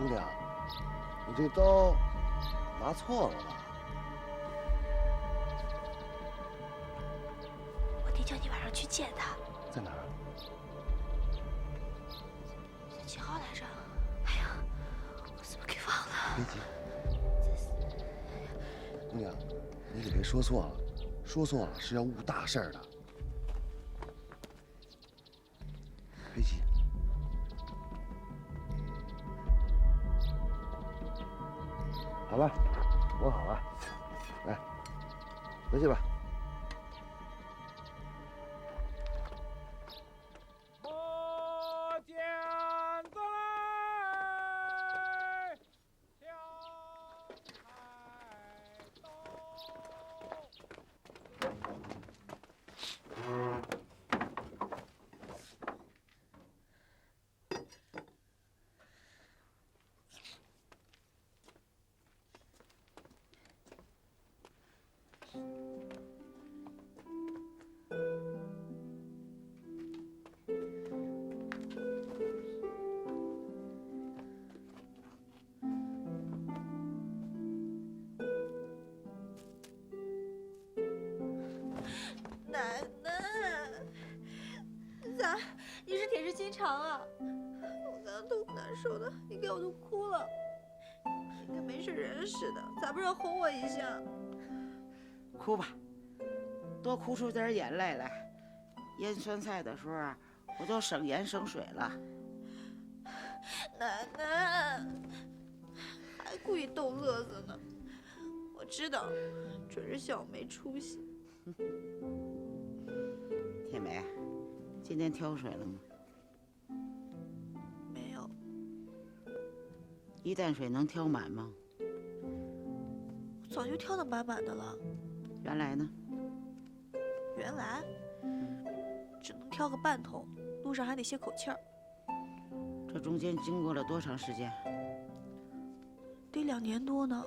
姑娘，你这刀拿错了吧？我爹叫你晚上去见他，在哪儿？在几号来着？哎呀，我怎么给忘了？别急，姑娘，你可别说错了，说错了是要误大事的。别急。好了，摸好了，来，回去吧。摸剪子来，挑菜刀。奶奶，咋？你是铁石心肠啊！我刚刚头难受的，你看我都哭了，你跟没事人似的，咋不让哄我一下？哭吧，多哭出点眼泪来。腌酸菜的时候啊，我就省盐省水了。奶奶，还故意逗乐子呢。我知道，准是笑我没出息。天美，今天挑水了吗？没有。一担水能挑满吗？我早就挑得满满的了。原来呢？原来只能挑个半桶，路上还得歇口气儿。这中间经过了多长时间？得2年多呢。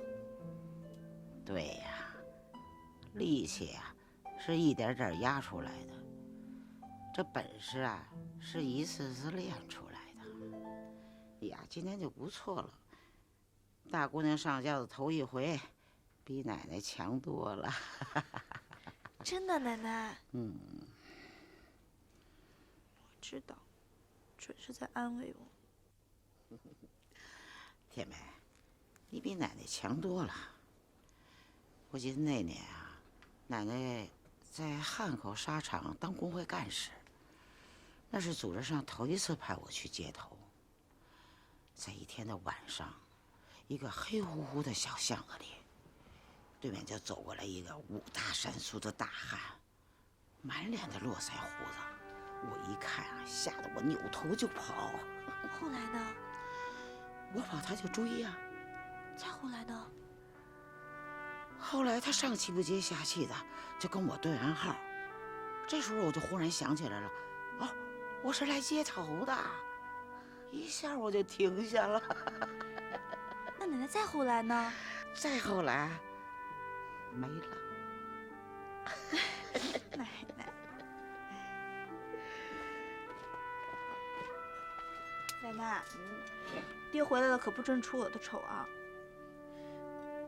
对呀，力气啊，是一点点压出来的。这本事啊，是一次次练出来的。哎呀，今天就不错了。大姑娘上轿子头一回，比奶奶强多了。真的，奶奶。嗯，我知道，准是在安慰我。天美，你比奶奶强多了。我记得那年啊，奶奶在汉口纱厂当工会干事，那是组织上头一次派我去接头。在一天的晚上，一个黑乎乎的小巷子里，对面就走过来一个五大三粗的大汉，满脸的络腮胡子。我一看啊，吓得我扭头就跑。后来呢？我跑他就追呀。再后来呢？后来他上气不接下气的就跟我对暗号。这时候我就忽然想起来了，哦，我是来接头的，一下我就停下了。那奶奶再后来呢？再后来没了。奶奶，奶奶，爹回来了可不准出我的丑啊！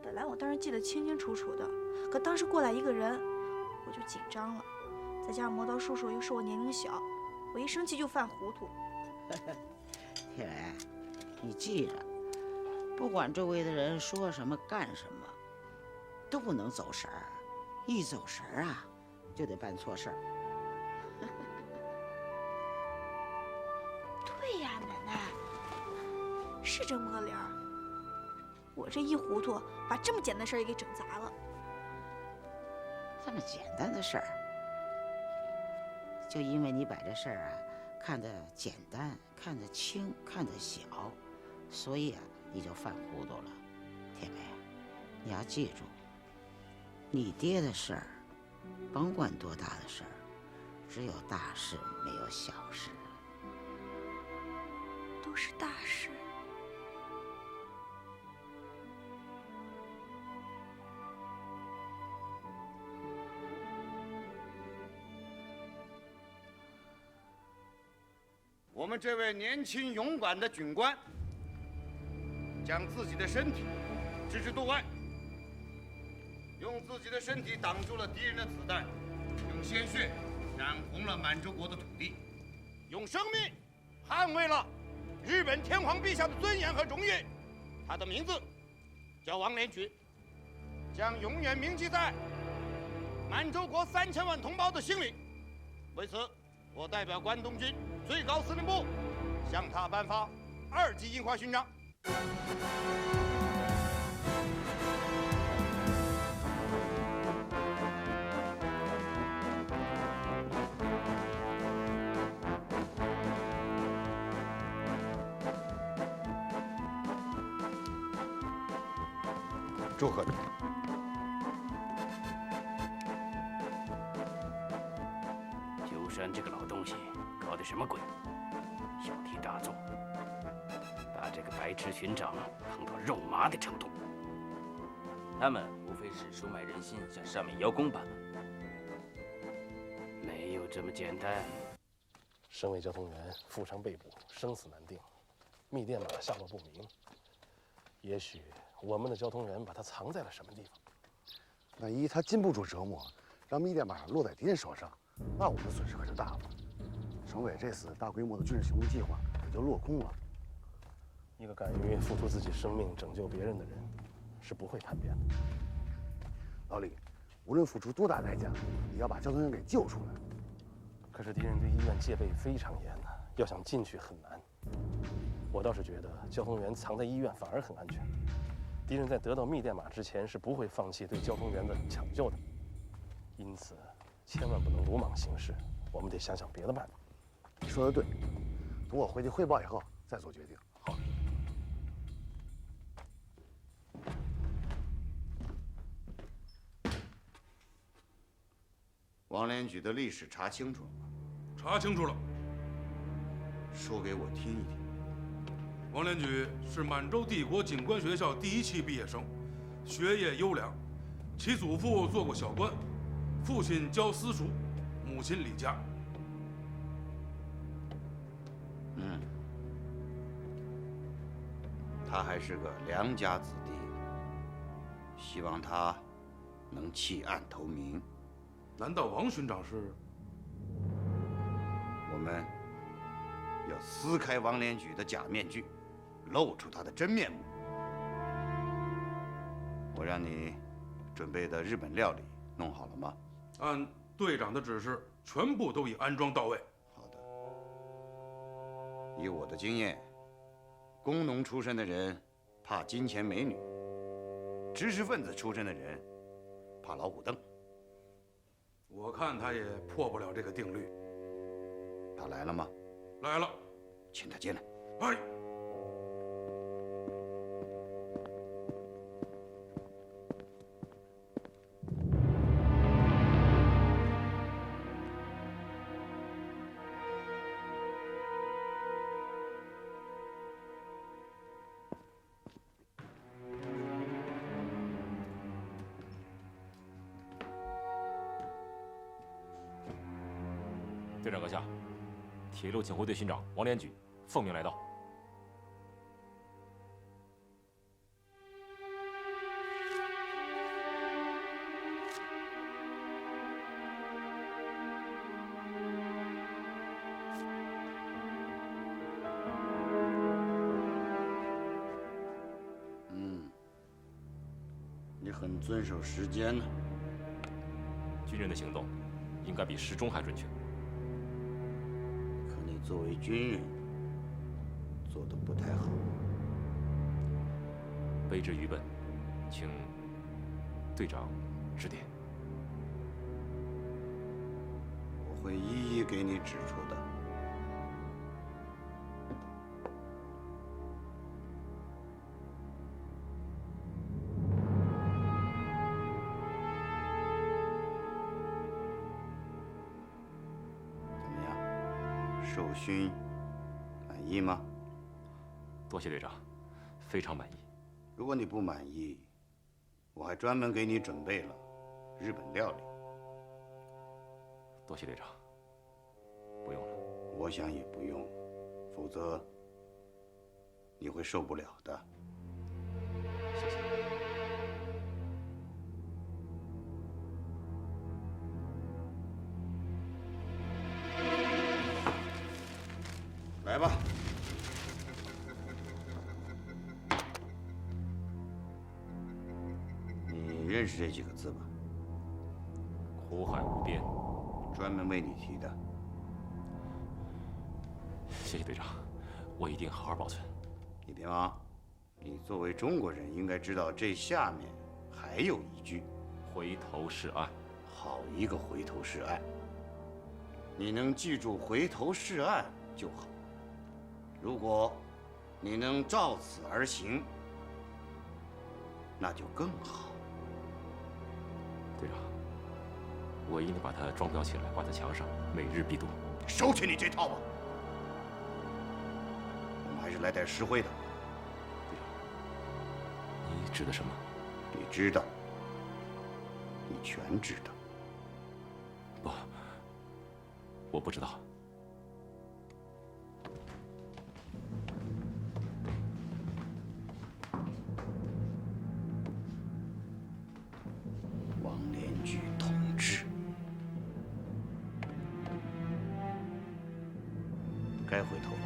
本来我当时记得清清楚楚的，可当时过来一个人，我就紧张了，再加上磨刀叔叔又是我年龄小，我一生气就犯糊涂。天伟，你记着，不管周围的人说什么干什么，都不能走神儿，一走神儿啊，就得办错事儿。对呀，奶奶，是这么个理儿。我这一糊涂，把这么简单的事儿也给整砸了。这么简单的事儿，就因为你把这事儿啊看得简单、看得轻、看得小，所以啊你就犯糊涂了。天美，你要记住，你爹的事儿，甭管多大的事儿，只有大事没有小事。都是大事。我们这位年轻勇敢的军官，将自己的身体置之度外，用自己的身体挡住了敌人的子弹，用鲜血染红了满洲国的土地，用生命捍卫了日本天皇陛下的尊严和荣誉。他的名字叫王连举，将永远铭记在满洲国3000万同胞的心里。为此，我代表关东军最高司令部向他颁发2级樱花勋章。祝贺你！鸠山这个老东西搞的什么鬼？小题大做，把这个白痴巡长碰到肉麻的程度。他们无非是收买人心，向上面邀功罢了。没有这么简单。身为交通员，富商被捕，生死难定，密电码下落不明。也许我们的交通员把它藏在了什么地方。万一他禁不住折磨，让密电码落在敌人手上，那我们的损失可就大了。省委这次大规模的军事行动计划也就落空了。一个敢于付出自己生命拯救别人的人，是不会叛变的。老李，无论付出多大代价，也要把交通员给救出来。可是敌人对医院戒备非常严呐，要想进去很难。我倒是觉得交通员藏在医院反而很安全。敌人在得到密电码之前是不会放弃对交通员的抢救的。因此，千万不能鲁莽行事，我们得想想别的办法。你说的对，等我回去汇报以后再做决定。好。王连举的历史查清楚了吗？查清楚了。说给我听一听。王连举是满洲帝国警官学校第1期毕业生，学业优良。其祖父做过小官，父亲教私塾，母亲李家。他还是个良家子弟，希望他能弃暗投明。难道王巡长是？我们要撕开王连举的假面具，露出他的真面目。我让你准备的日本料理弄好了吗？按队长的指示，全部都已安装到位。好的。以我的经验，工农出身的人怕金钱美女，知识分子出身的人怕老虎凳。我看他也破不了这个定律。他来了吗？来了，请他进来。哎。队长阁下，铁路警卫队巡长王连举奉命来到。你很遵守时间呢。军人的行动应该比时钟还准确。可你作为军人，做得不太好。卑职愚笨，请队长指点。我会一一给你指出的。怎么样，受勋满意吗？多谢队长，非常满意。如果你不满意，我还专门给你准备了日本料理。多谢队长，不用了。我想也不用，否则你会受不了的。认识这几个字吧？苦海无边。专门为你提的。谢谢队长，我一定好好保存。你别忘，你作为中国人，应该知道这下面还有一句：回头是岸。好一个回头是岸！你能记住回头是岸就好。如果你能照此而行，那就更好。队长，我一定把它装裱起来，挂在墙上，每日必读。收起你这套吧，我们还是来点实惠的。队长，你指的什么？你知道，你全知道。不，我不知道。王连举同志，该回头了。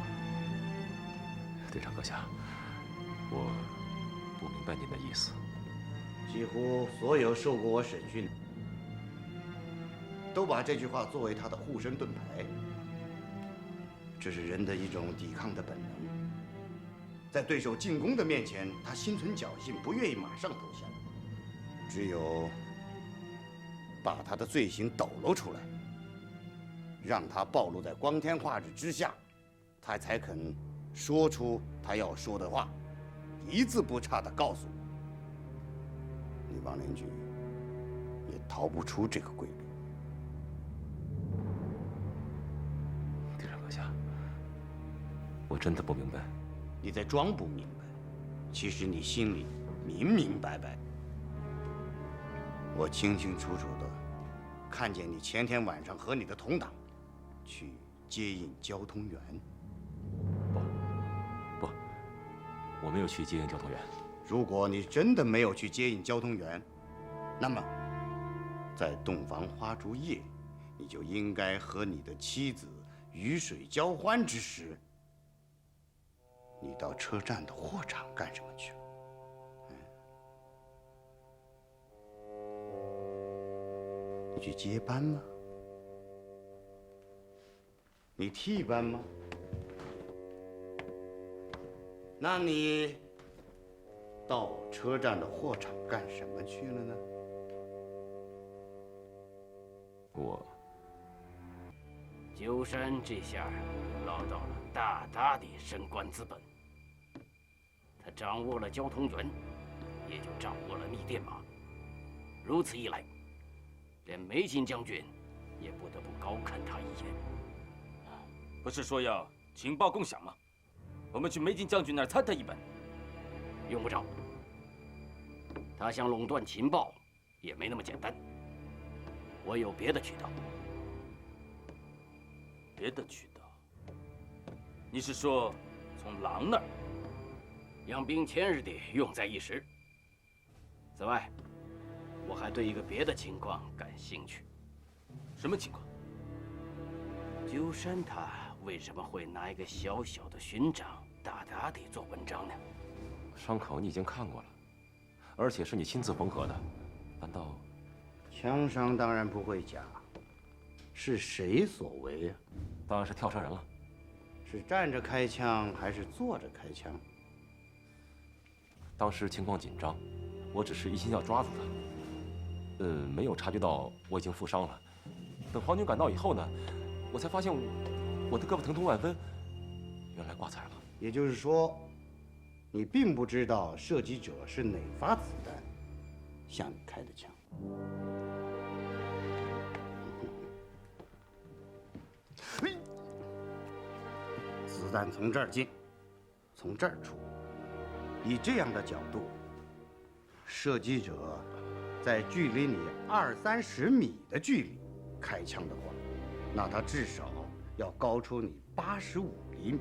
队长阁下，我不明白您的意思。几乎所有受过我审讯，都把这句话作为他的护身盾牌。这是人的一种抵抗的本能。在对手进攻的面前，他心存侥幸，不愿意马上投降。只有把他的罪行抖露出来，让他暴露在光天化日之下，他才肯说出他要说的话，一字不差地告诉我。你王连举也逃不出这个规律。队长阁下，我真的不明白。你在装不明白，其实你心里明明白白。我清清楚楚的看见你前天晚上和你的同党去接应交通员。不，我没有去接应交通员。如果你真的没有去接应交通员，那么在洞房花烛夜，你就应该和你的妻子鱼水交欢之时，你到车站的货场干什么去了？你去接班吗？你替班吗？那你到车站的货场干什么去了呢？我鸠山这下捞到了大大的升官资本。他掌握了交通员，也就掌握了密电码。如此一来，连梅津将军也不得不高看他一眼。不是说要情报共享吗？我们去梅津将军那儿参他一本。用不着，他想垄断情报也没那么简单。我有别的渠道。别的渠道？你是说从狼那儿？养兵千日的，用在一时。此外，我还对一个别的情况感兴趣。什么情况？鸠山他为什么会拿一个小小的勋章大大的做文章呢？伤口你已经看过了，而且是你亲自缝合的，难道？枪伤当然不会假，是谁所为啊？当然是跳车人了。是站着开枪还是坐着开枪？当时情况紧张，我只是一心要抓住他，没有察觉到我已经负伤了。等皇军赶到以后呢，我才发现我的胳膊疼痛万分，原来挂彩了。也就是说，你并不知道射击者是哪发子弹向你开的枪。子弹从这儿进，从这儿出。以这样的角度，射击者在距离你20-30米的距离开枪的话，那他至少要高出你85厘米。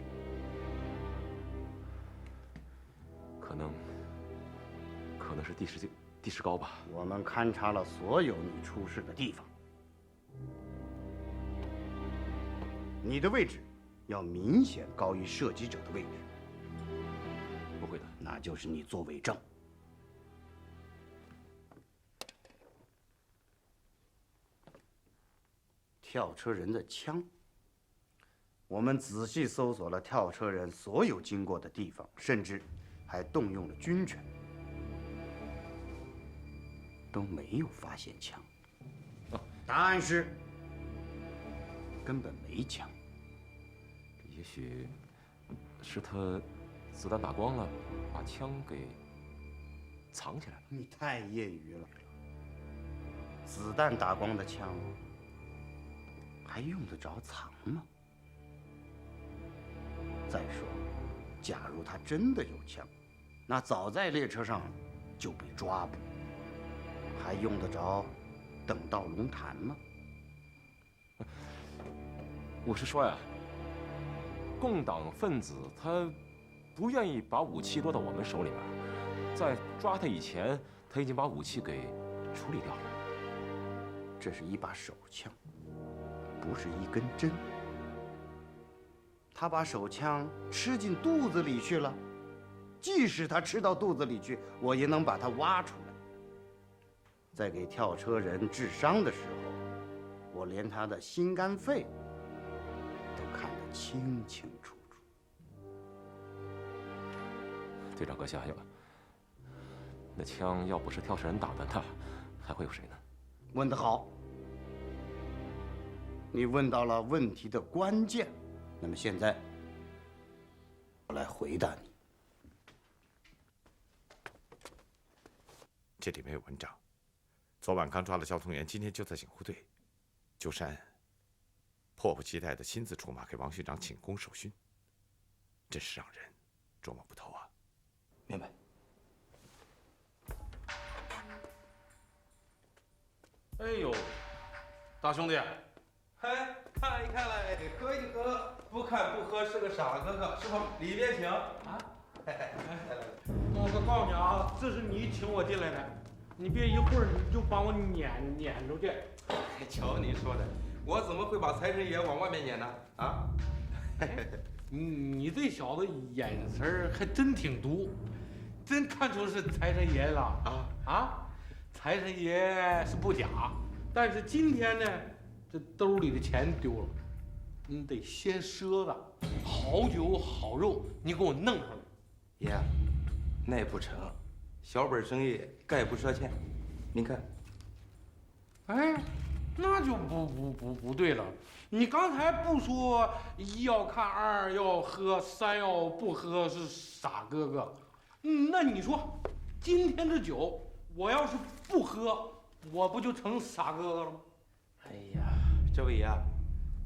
可能是地势高吧。我们勘察了所有你出事的地方，你的位置要明显高于射击者的位置。不会的，那就是你做伪证。跳车人的枪。我们仔细搜索了跳车人所有经过的地方，甚至还动用了军权，都没有发现枪。答案是根本没枪。也许是他子弹打光了，把枪给藏起来了。你太业余了，子弹打光的枪还用得着藏吗？再说，假如他真的有枪，那早在列车上就被抓捕，还用得着等到龙潭吗？我是说呀，共党分子他不愿意把武器落到我们手里面，在抓他以前，他已经把武器给处理掉了。这是一把手枪，不是一根针。他把手枪吃进肚子里去了，即使他吃到肚子里去，我也能把它挖出来。在给跳车人治伤的时候，我连他的心肝肺都看得清清楚楚。队长阁下呀，那枪要不是跳车人打的，那还会有谁呢？问得好，你问到了问题的关键。那么现在，我来回答你。这里没有文章。昨晚刚抓了交通员，今天就在警护队。鸠山迫不及待地亲自出马给王训长请功受勋，真是让人捉摸不透啊！明白。哎呦，大兄弟，嗨，看一看来，喝一喝，不看不喝是个傻哥哥，是吧？里边请啊！我可告诉你啊，这是你请我进来的，你别一会儿你就把我撵出去。瞧你说的，我怎么会把财神爷往外面撵呢？啊？你这小子眼神还真挺毒，真看出是财神爷了啊！财神爷是不假，但是今天呢，这兜里的钱丢了，你得先赊的，好酒好肉，你给我弄上来。爷，那不成，小本生意概不赊欠。您看，哎，那就不对了。你刚才不说一要看，二要喝，三要不喝是傻哥哥，那你说今天这酒我要是不喝，我不就成傻哥哥了吗？哎呀，这位爷，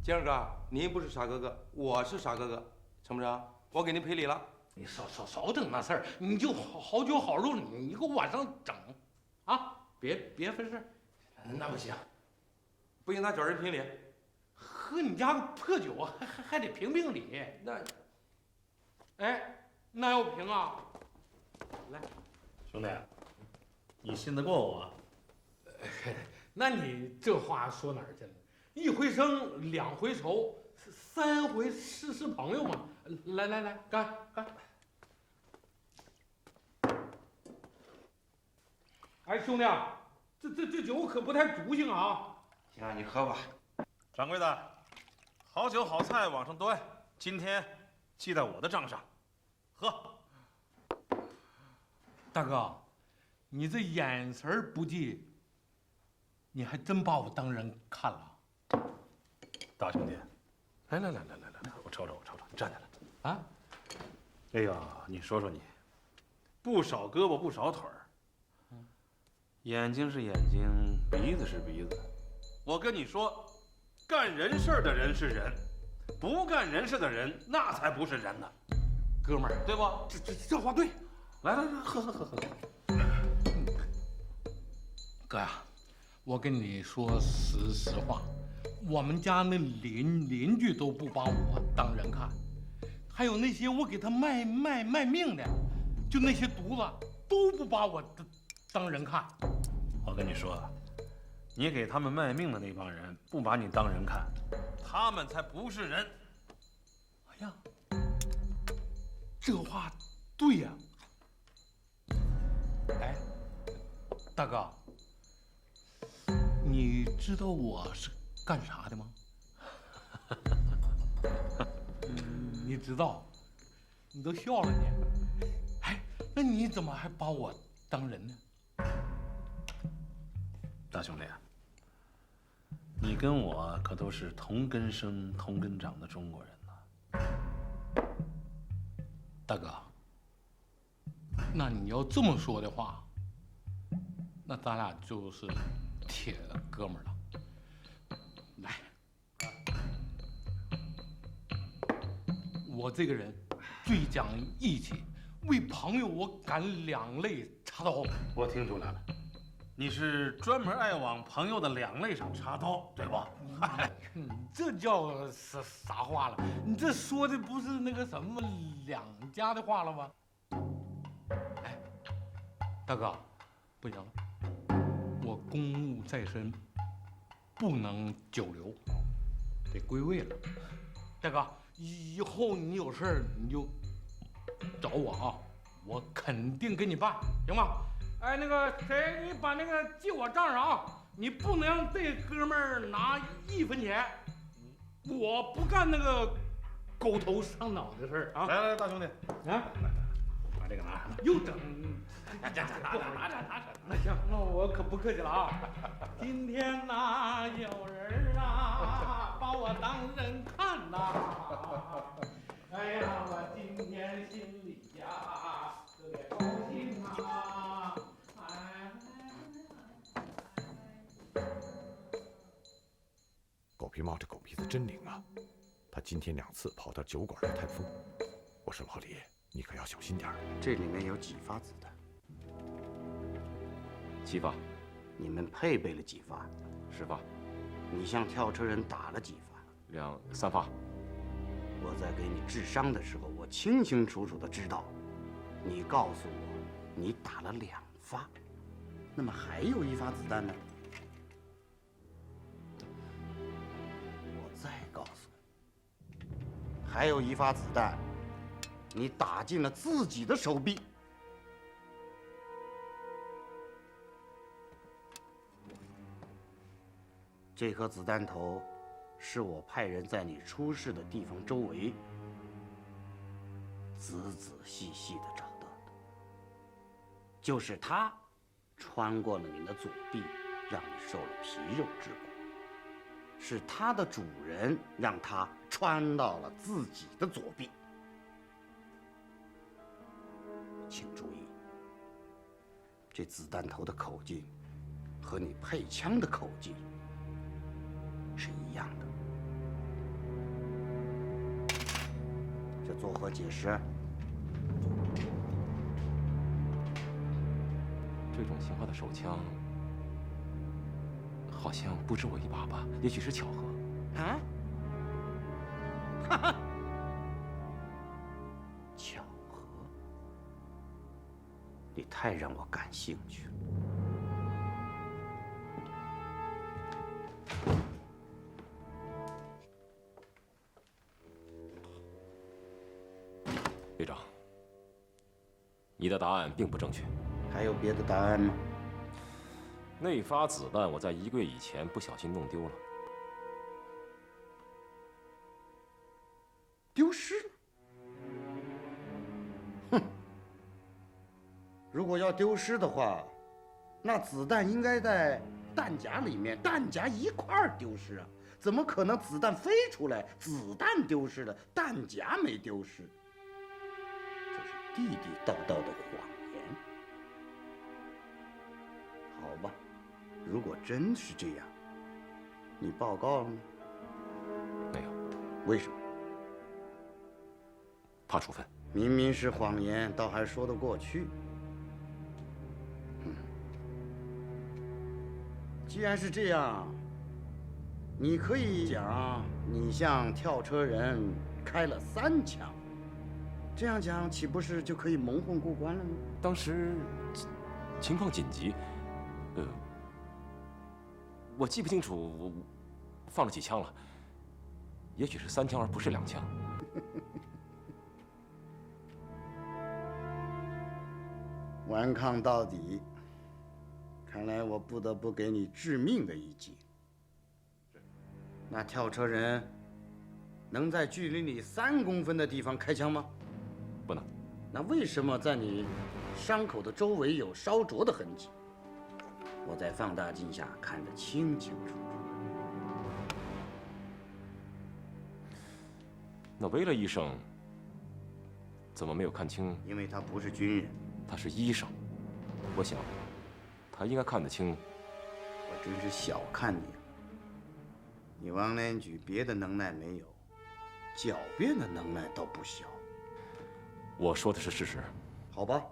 今儿个您不是傻哥哥，我是傻哥哥，成不成？我给您赔礼了。你少整那事儿，你就好酒好肉，你给我往上整，啊，别分事儿。那不行，不行，他找人评理。喝你家个破酒，还得评理。那，哎，那要评啊？来，兄弟，你信得过我？那你这话说哪儿去了？一回生，两回熟，三回是朋友嘛。来，干！哎，兄弟，这酒可不太足性啊。行，你喝吧。掌柜的，好酒好菜往上端，今天记在我的账上。喝。大哥，你这眼神不济，你还真把我当人看了。大兄弟，来，我瞅瞅，站起来。啊？哎呀，你说说你，不少胳膊不少腿儿，眼睛是眼睛，鼻子是鼻子。我跟你说，干人事的人是人，不干人事的人那才不是人呢，哥们儿，对不？这话对。来，喝。哥呀，我跟你说实话，我们家那邻居都不把我当人看，还有那些我给他卖命的，就那些犊子都不把我当人看。我跟你说，你给他们卖命的那帮人不把你当人看，他们才不是人。哎呀，这话对呀。哎，大哥，你知道我是干啥的吗？你知道，你都笑了你。哎，那你怎么还把我当人呢？大兄弟，你跟我可都是同根生、同根长的中国人呐。大哥，那你要这么说的话，那咱俩就是铁哥们儿了。来，我这个人最讲义气，为朋友我敢两肋插刀。我听出来了，你是专门爱往朋友的两肋上插刀，对吧？你这叫啥话了？你这说的不是那个什么两家的话了吗？哎，大哥，不行了，我公务在身，不能久留，得归位了。大哥，以后你有事儿你就找我啊，我肯定给你办，行吗？哎，那个谁，你把那个记我账上啊，你不能让这哥们儿拿1分钱，我不干那个狗头上脑的事儿啊！来，大兄弟，啊，把这个拿上。又整，拿着。那行，那我可不客气了啊！今天呐，有人啊把我当人看呐，哎呀，我今天心里呀特别高兴啊！狗皮冒着狗鼻子真灵啊！他今天2次跑到酒馆来探风。我说老李，你可要小心点儿。这里面有几发子弹7发。你们配备了几发10发。你向跳车人打了几发3发。我在给你治伤的时候，我清清楚楚的知道，你告诉我你打了2发，那么还有1发子弹呢？我再告诉你，还有1发子弹，你打进了自己的手臂。这颗子弹头是我派人在你出事的地方周围仔仔细细的找到的，就是他穿过了你的左臂，让你受了皮肉之苦，是他的主人让他穿到了自己的左臂。请注意，这子弹头的口径和你配枪的口径是一样的。这作何解释？这种型号的手枪，好像不止我一把吧？也许是巧合。啊？哈哈，巧合？你太让我感兴趣了。队长，你的答案并不正确。还有别的答案吗？那发子弹我在1个月以前不小心弄丢了。丢失了？哼！如果要丢失的话，那子弹应该在弹夹里面，弹夹一块儿丢失啊！怎么可能子弹飞出来，子弹丢失了，弹夹没丢失？这是地地道道的谎言。好吧，如果真是这样，你报告了吗？没有。为什么？怕处分。明明是谎言，倒还说得过去。既然是这样，你可以讲你向跳车人开了3枪，这样讲岂不是就可以蒙混过关了吗？当时情况紧急，我记不清楚我放了几枪了，也许是3枪而不是2枪。顽抗到底，看来我不得不给你致命的一击。那跳车人能在距离你3公分的地方开枪吗？不能。那为什么在你伤口的周围有烧灼的痕迹？我在放大镜下看得清清楚楚。那威勒医生怎么没有看清？因为他不是军人，他是医生。我想，他应该看得清。我真是小看你了。你王连举别的能耐没有，狡辩的能耐倒不小。我说的是事实。好吧，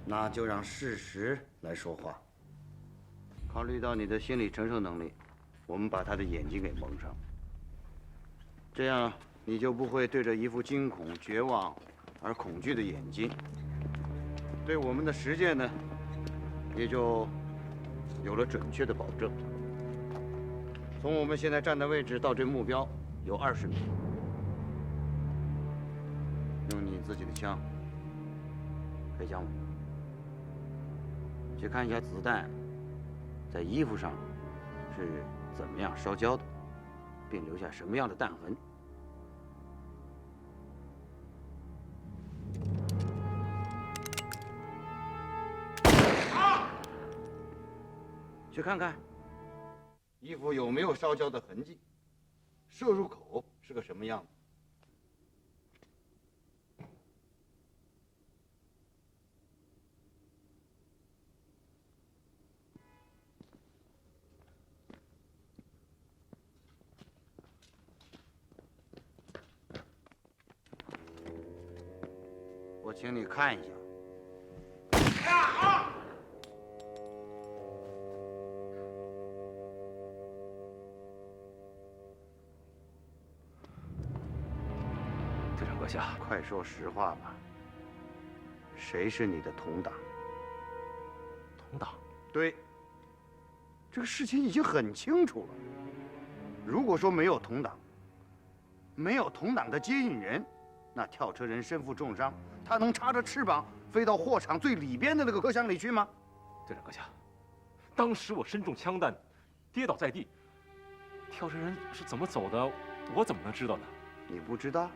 那就让事实来说话。考虑到你的心理承受能力，我们把他的眼睛给蒙上，这样你就不会对着一副惊恐、绝望而恐惧的眼睛。对我们的实践呢，也就有了准确的保证。从我们现在站的位置到这目标有20米。用你自己的枪开枪吧。去看一下子弹在衣服上是怎么样烧焦的，并留下什么样的弹痕。去看看衣服有没有烧焦的痕迹，射入口是个什么样子。我请你看一下。队长阁下，快说实话吧。谁是你的同党？同党？对。这个事情已经很清楚了。如果说没有同党，没有同党的接应人，那跳车人身负重伤，他能插着翅膀飞到货场最里边的那个车厢里去吗？队长阁下，当时我身中枪弹，跌倒在地，跳车人是怎么走的，我怎么能知道呢？你不知道？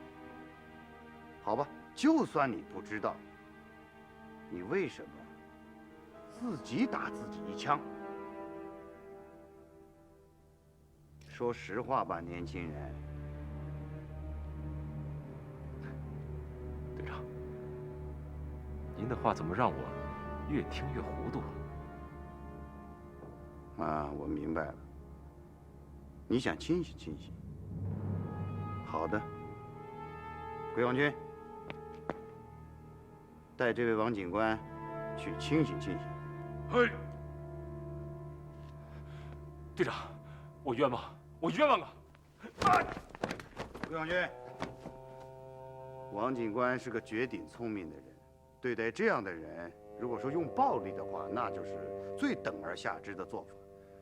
好吧，就算你不知道，你为什么自己打自己一枪？说实话吧，年轻人。队长，您的话怎么让我越听越糊涂啊？我明白了，你想清醒清醒。好的，桂王军，带这位王警官去清醒清醒。嘿，队长，我冤枉，我冤枉啊！桂王军，王警官是个绝顶聪明的人，对待这样的人，如果说用暴力的话，那就是最等而下之的做法。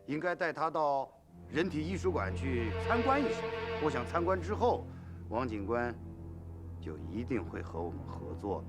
应该带他到人体艺术馆去参观一下。我想参观之后，王警官就一定会和我们合作的。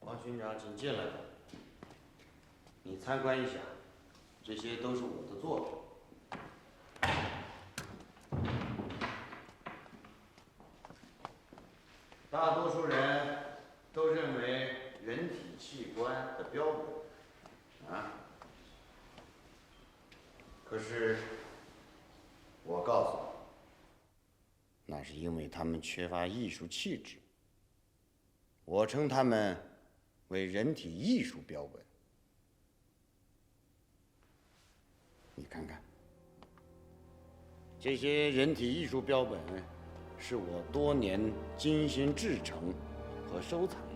王军长，请进来吧。你参观一下，这些都是我的作品。大多数人都认为人体器官的标本，啊，可是我告诉你，那是因为他们缺乏艺术气质。我称他们为人体艺术标本。你看看，这些人体艺术标本是我多年精心制成和收藏的。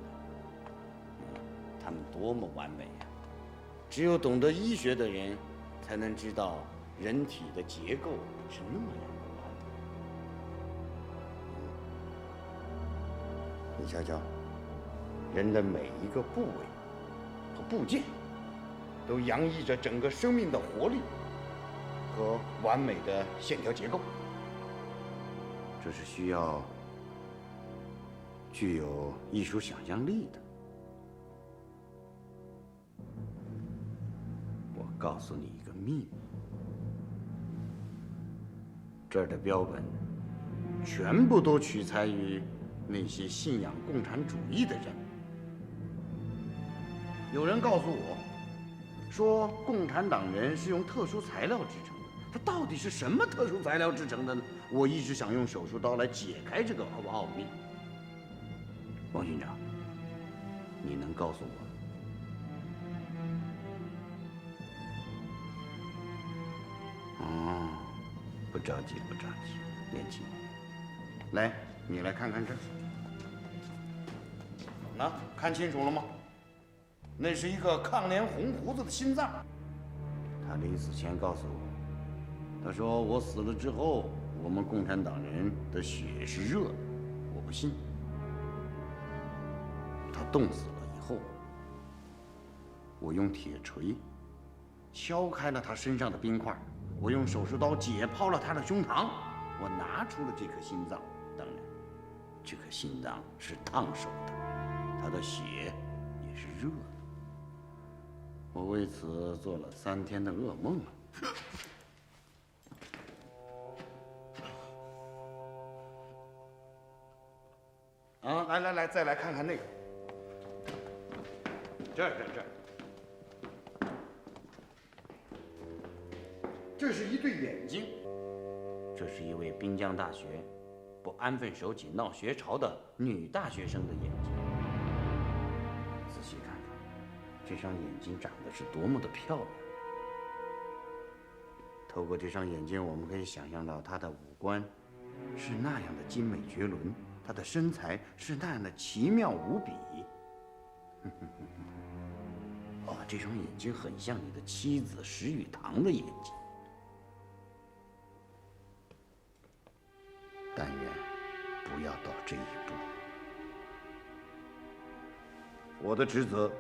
它们多么完美呀！只有懂得医学的人，才能知道人体的结构是那样的完美。你瞧瞧，人的每一个部位和部件，都洋溢着整个生命的活力和完美的线条结构。这是需要具有艺术想象力的。我告诉你一个秘密，这儿的标本全部都取材于那些信仰共产主义的人。有人告诉我，说共产党人是用特殊材料制成的，它到底是什么特殊材料制成的呢？我一直想用手术刀来解开这个奥秘。王军长，你能告诉我？哦，不着急，不着急，年轻人。来，你来看看这儿。那看清楚了吗？那是一个抗联红胡子的心脏。他临死前告诉我，他说我死了之后，我们共产党人的血是热的。我不信。他冻死了以后，我用铁锤敲开了他身上的冰块，我用手术刀解剖了他的胸膛，我拿出了这颗心脏。当然，这颗心脏是烫手的，他的血也是热的。我为此做了3天的噩梦啊！来，再来看看那个，这儿，这是一对眼睛，这是一位滨江大学不安分守己闹学潮的女大学生的眼睛。仔细看看，这双眼睛长得是多么的漂亮。透过这双眼睛，我们可以想象到她的五官是那样的精美绝伦，她的身材是那样的奇妙无比。哦，这双眼睛很像你的妻子石雨堂的眼睛。但愿不要到这一步。我的职责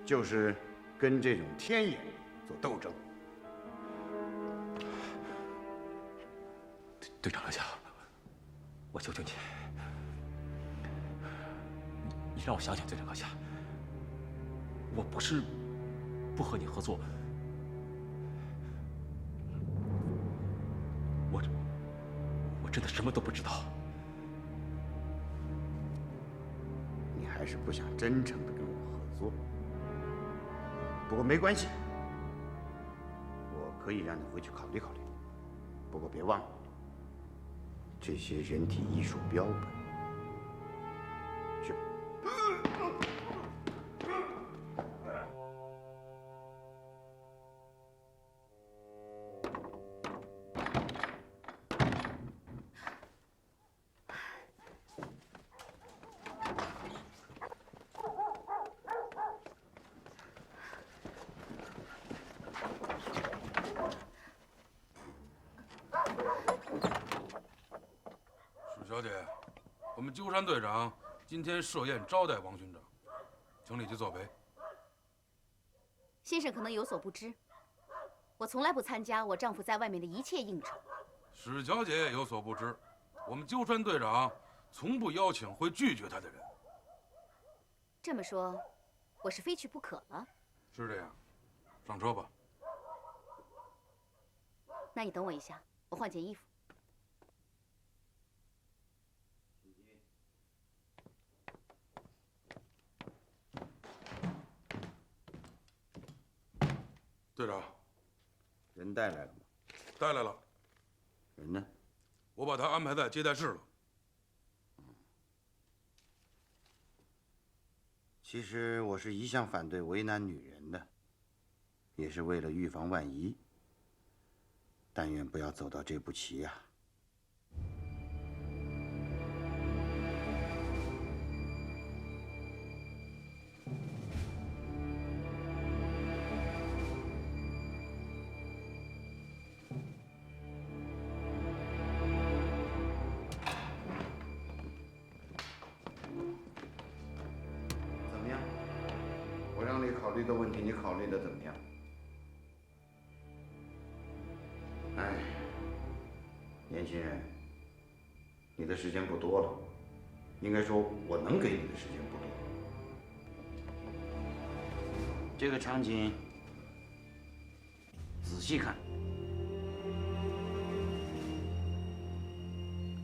就是跟这种天眼做斗争。队长阁下，我求求你，你让我想想，队长阁下，我不是不和你合作，我真的什么都不知道。你还是不想真诚的跟我合作？不过没关系，我可以让你回去考虑考虑。不过别忘了，这些人体艺术标本，去吧。小姐，我们鸠山队长今天设宴招待王军长，请你去作陪。先生可能有所不知，我从来不参加我丈夫在外面的一切应酬。史小姐也有所不知，我们鸠山队长从不邀请会拒绝他的人。这么说，我是非去不可了。是这样，上车吧。那你等我一下，我换件衣服。队长，人带来了吗？带来了。人呢？我把他安排在接待室了。其实我是一向反对为难女人的，也是为了预防万一。但愿不要走到这步棋呀。虑的问题，你考虑的怎么样？哎，年轻人，你的时间不多了，应该说我能给你的时间不多。这个场景，仔细看，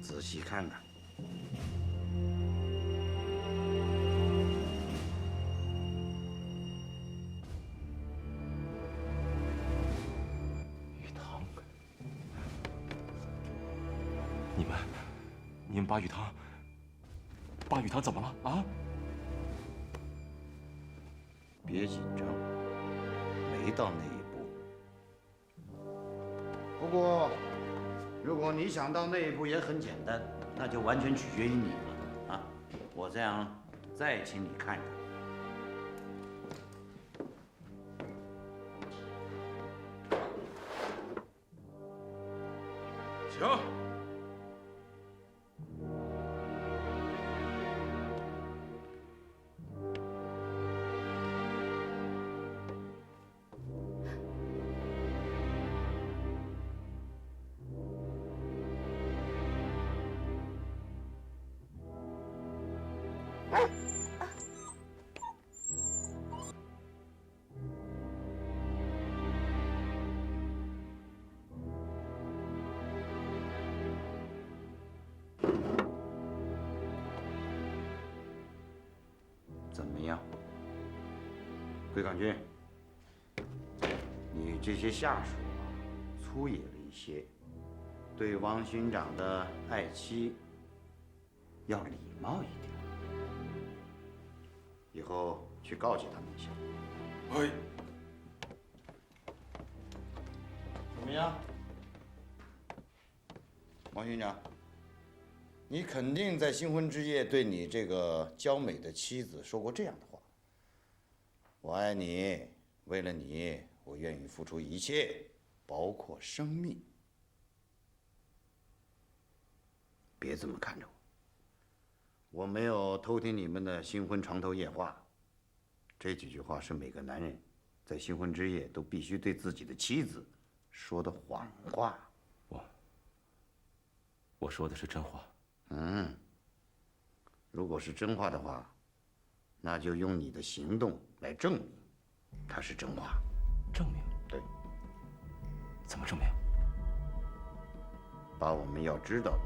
仔细看看。你们把雨堂怎么了啊？别紧张，没到那一步。不过，如果你想到那一步也很简单，那就完全取决于你了啊！我这样再请你看着。请。怎么样，桂岗君？你这些下属啊，粗野了一些，对王巡长的爱妻要礼貌一点。以后去告诫他们一下。哎。怎么样，王巡长？你肯定在新婚之夜对你这个娇美的妻子说过这样的话：“我爱你，为了你，我愿意付出一切，包括生命。”别这么看着我，我没有偷听你们的新婚床头夜话。这几句话是每个男人在新婚之夜都必须对自己的妻子说的谎话。我说的是真话。如果是真话的话，那就用你的行动来证明它是真话。证明？对。怎么证明？把我们要知道的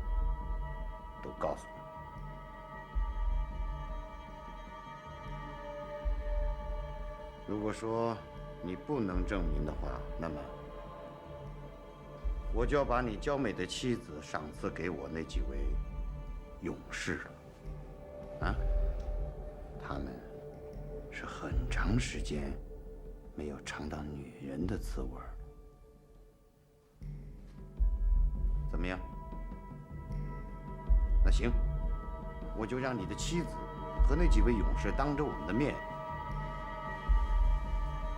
都告诉你。如果说你不能证明的话，那么我就要把你娇美的妻子赏赐给我那几位勇士了。啊，他们是很长时间没有尝到女人的滋味了。怎么样？那行，我就让你的妻子和那几位勇士当着我们的面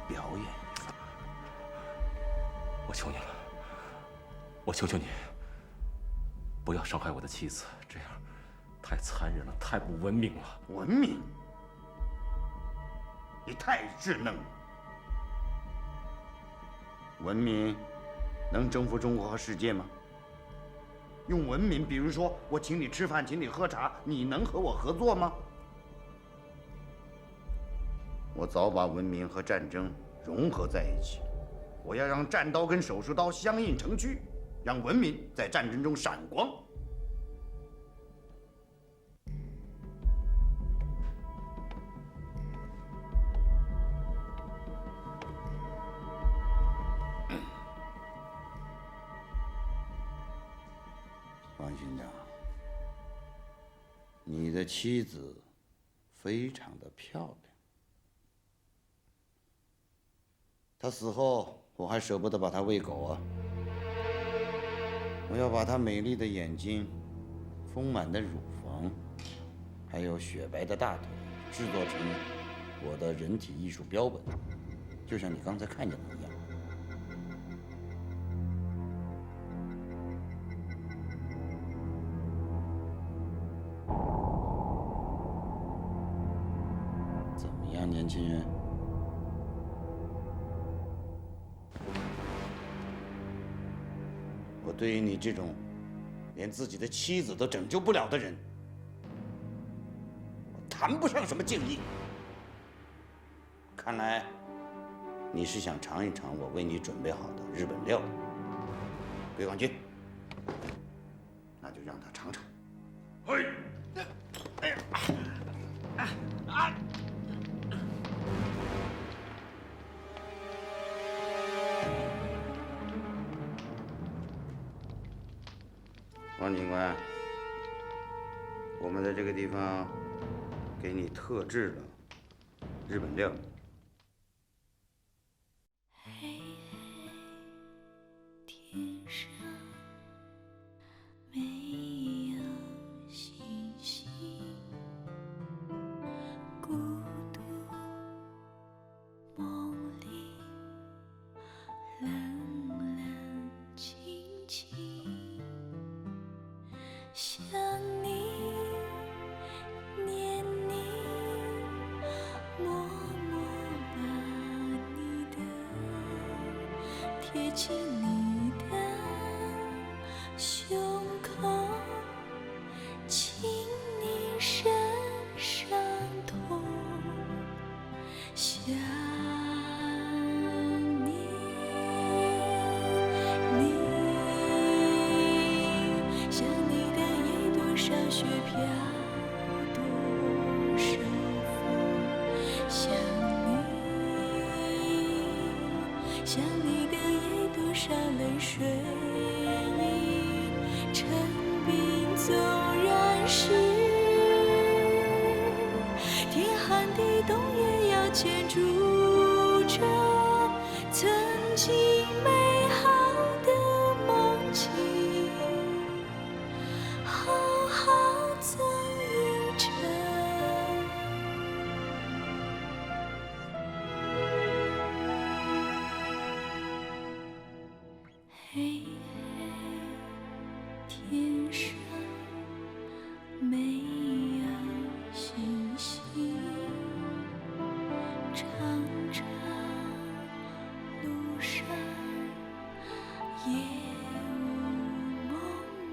表演一番。我求你了，我求求你，不要伤害我的妻子，这样太残忍了，太不文明了。文明？你太稚嫩了。文明能征服中国和世界吗？用文明，比如说我请你吃饭，请你喝茶，你能和我合作吗？我早把文明和战争融合在一起，我要让战刀跟手术刀相映成趣，让文明在战争中闪光。王巡长，你的妻子非常的漂亮。她死后，我还舍不得把她喂狗啊！我要把她美丽的眼睛、丰满的乳房，还有雪白的大腿，制作成我的人体艺术标本，就像你刚才看见的一样。怎么样，年轻人？对于你这种连自己的妻子都拯救不了的人，我谈不上什么敬意。看来你是想尝一尝我为你准备好的日本料理。桂冠军，那就让他尝尝。嘿，哎呀，王警官，我们在这个地方给你特制的日本料理。天上没有星星，孤独梦里冷冷清清，想你念你，默默把你的贴近你的胸口，亲你身上痛，想念你，想你的夜多少雪飘多少风，想你的夜多少泪水成冰，纵然是天寒地冻，也要牵住这曾经美好的梦境，好好走一程。黑黑天上没有星星，长长路上夜雾蒙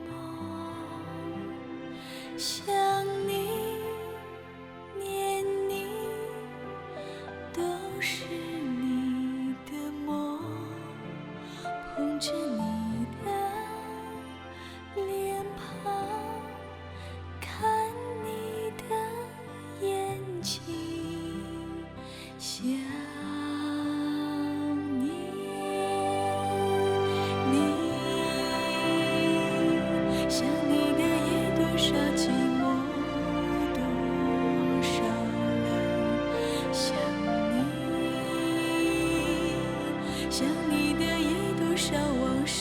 蒙，想你念你，都是你的梦，捧着你的脸庞，看你的眼睛，想念你，想你的夜多少寂寞，多少冷，想你，想你的夜多少往事。